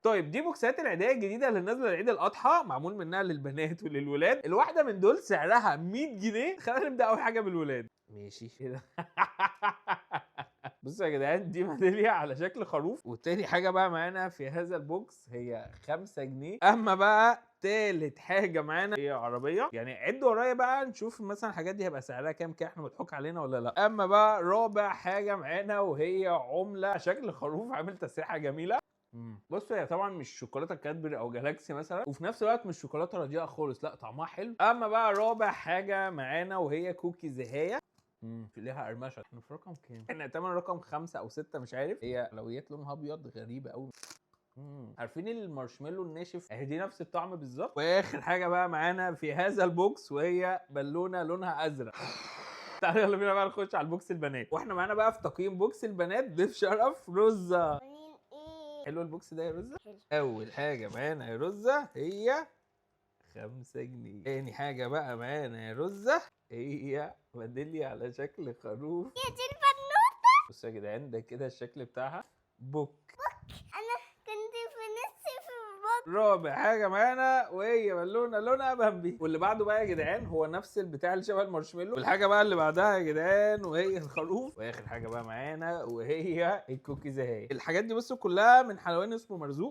طيب دي بوكسات العيدية الجديدة اللي نازلة لعيد الأضحى، معمول منها للبنات وللولاد، الواحدة من دول سعرها 100 جنيه. خلينا نبدأ أول حاجة بالولاد. ماشي كده. بصوا يا جدعان، دي ميدالية على شكل خروف. وتاني حاجة بقى معانا في هذا البوكس هي 5 جنيه. أما بقى تالت حاجة معانا هي عربية. يعني عد ورايا بقى نشوف مثلا الحاجات دي هيبقى سعرها كام كده، احنا مضحوك علينا ولا لا. أما بقى رابع حاجة معانا وهي عملة شكل خروف عامل تسريحة جميلة. بصوا، هي طبعا مش شوكولاته كادبري او جالاكسي مثلا، وفي نفس الوقت مش شوكولاته رديئه خالص، لا طعمها حلو. اما بقى رابع حاجه معانا وهي كوكيز هي. في ليها قرمشه. احنا في رقم كام؟ احنا تمن رقم 5 أو 6 مش عارف. هي حلويات لونها ابيض غريبه قوي. عارفين المارشميلو الناشف؟ اهي دي نفس الطعم بالظبط. واخر حاجه بقى معانا في هذا البوكس وهي بالونه لونها ازرق. تعالوا يلا بينا بقى نخش على البوكس البنات. واحنا معانا بقى في تقييم بوكس البنات ضيف شرف رزة. حلو البوكس ده يا رزة؟ حلو. اول حاجه معانا يا رزة هي 5 جنيه. تاني حاجه بقى معانا يا رزة هي ميدالية على شكل خروف. يا دي البنوتة. بصوا يا جدعان، ده كده الشكل بتاعها. بوك. انا كنت في نفسي في البطن. رابع حاجه معانا وهي بالونه لونها بامبي. واللي بعده بقى يا جدعان هو نفس البتاع اللي شبه المارشميلو. والحاجه بقى اللي بعدها يا جدعان وهي الخروف. واخر حاجه بقى معانا وهي الكوكيز اهي. الحاجات دي بصوا كلها من حلواني اسمه مرزوق.